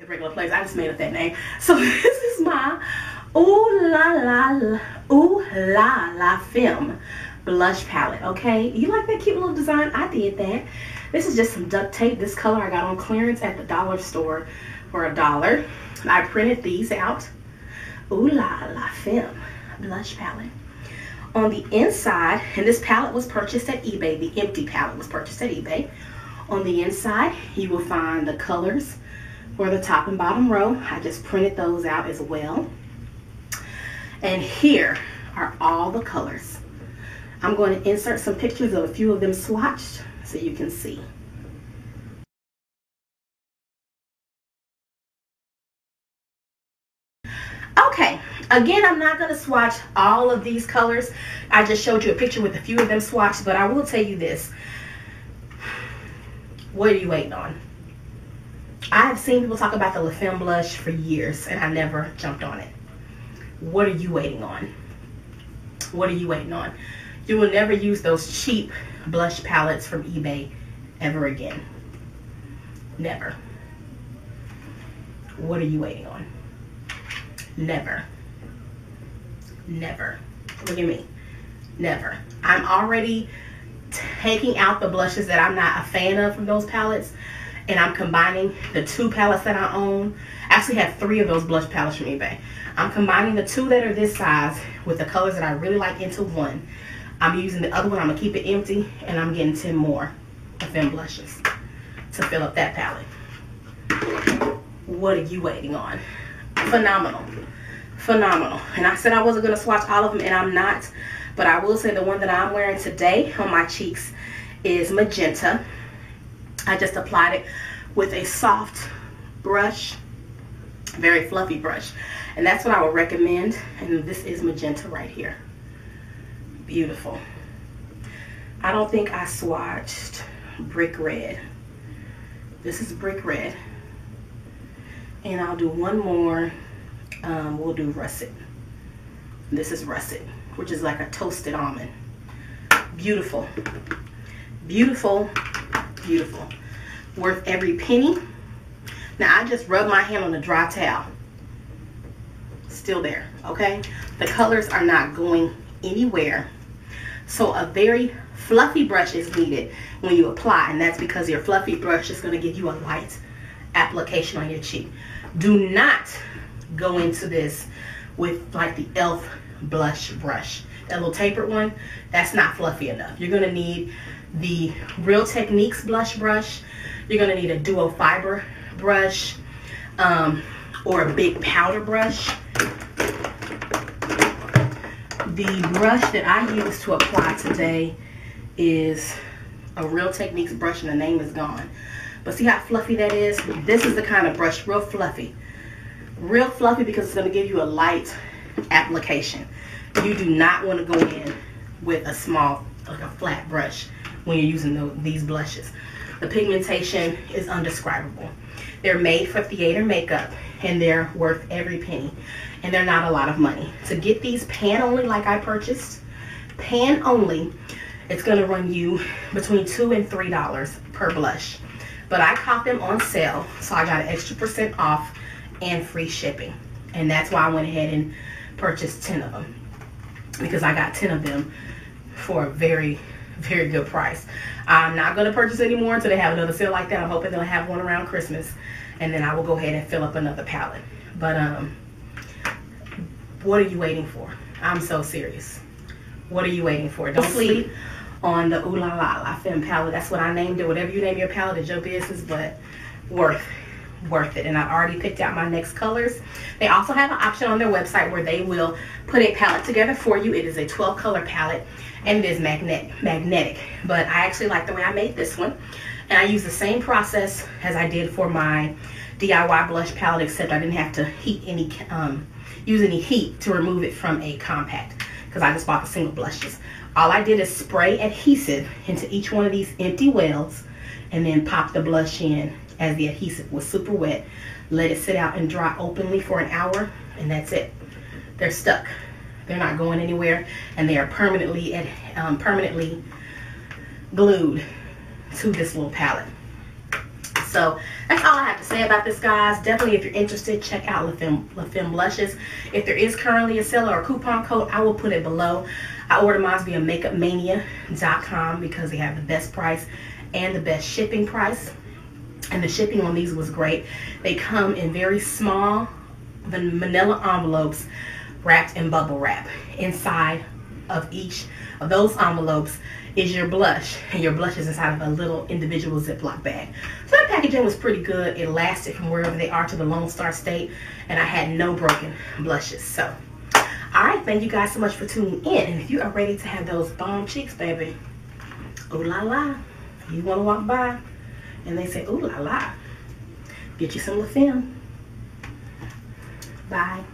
The regular place. I just made up that name. So this is my Ooh La La Femme blush palette. Okay, you like that cute little design? I did that. This is just some duct tape. This color I got on clearance at the dollar store for $1. I printed these out. Ooh La La Femme blush palette. On the inside, and this palette was purchased at eBay. The empty palette was purchased at eBay. On the inside, you will find the colors for the top and bottom row. I just printed those out as well. And here are all the colors. I'm going to insert some pictures of a few of them swatched so you can see. Okay, again, I'm not going to swatch all of these colors. I just showed you a picture with a few of them swatched, but I will tell you this. What are you waiting on? I have seen people talk about the La Femme blush for years, and I never jumped on it. What are you waiting on? What are you waiting on? You will never use those cheap blush palettes from eBay ever again. Never. What are you waiting on? Never. Never. Look at me. Never. I'm already taking out the blushes that I'm not a fan of from those palettes, and I'm combining the 2 palettes that I own. I actually have 3 of those blush palettes from eBay. I'm combining the 2 that are this size with the colors that I really like into one. I'm using the other one. I'm going to keep it empty, and I'm getting 10 more of them blushes to fill up that palette. What are you waiting on? Phenomenal. Phenomenal. And I said I wasn't going to swatch all of them, and I'm not. But I will say the one that I'm wearing today on my cheeks is magenta. I just applied it with a soft brush, very fluffy brush. And that's what I would recommend. And this is magenta right here. Beautiful. I don't think I swatched brick red. This is brick red. And I'll do one more. We'll do russet. This is russet, which is like a toasted almond. Beautiful. Beautiful. Beautiful. Worth every penny. Now I just rubbed my hand on a dry towel. Still there, okay? The colors are not going anywhere. So a very fluffy brush is needed when you apply, and that's because your fluffy brush is going to give you a light application on your cheek. Do not go into this with like the e.l.f. blush brush. That little tapered one, that's not fluffy enough. You're going to need the Real Techniques blush brush. You're going to need a duo fiber brush or a big powder brush. The brush that I use to apply today is a Real Techniques brush, and the name is gone. But see how fluffy that is? This is the kind of brush, real fluffy. Real fluffy because it's going to give you a light application. You do not want to go in with a small, like a flat brush when you're using these blushes. The pigmentation is undescribable. They're made for theater makeup, and they're worth every penny. And they're not a lot of money. To get these pan only like I purchased, pan only, it's going to run you between $2 and $3 per blush. But I caught them on sale, so I got an extra % off and free shipping. And that's why I went ahead and purchased 10 of them, because I got 10 of them for a very, very good price. I'm not going to purchase any more until they have another sale like that. I'm hoping they'll have one around Christmas, and then I will go ahead and fill up another palette. But what are you waiting for? I'm so serious. What are you waiting for? Don't sleep on the Ooh La La Femme palette. That's what I named it. Whatever you name your palette is your business, but worth it. And I've already picked out my next colors. They also have an option on their website where they will put a palette together for you. It is a 12 color palette, and it is magnetic. But I actually like the way I made this one, and I use the same process as I did for my DIY blush palette, except I didn't have to use any heat to remove it from a compact, because I just bought the single blushes. All I did is spray adhesive into each one of these empty wells, and then pop the blush in as the adhesive was super wet. Let it sit out and dry openly for an hour, and that's it. They're stuck. They're not going anywhere, and they are permanently glued to this little palette. So that's all I have to say about this, guys. Definitely, if you're interested, check out La Femme Blushes. If there is currently a seller or a coupon code, I will put it below. I order mine via makeupmania.com because they have the best price and the best shipping price. And the shipping on these was great. They come in very small manila envelopes wrapped in bubble wrap. Inside of each of those envelopes is your blush, and your blush is inside of a little individual Ziploc bag. So the packaging was pretty good. It lasted from wherever they are to the Lone Star State, and I had no broken blushes. So alright, thank you guys so much for tuning in. And if you are ready to have those bomb cheeks, baby, ooh la la, you want to walk by and they say ooh la la, get you some La Femme. Bye.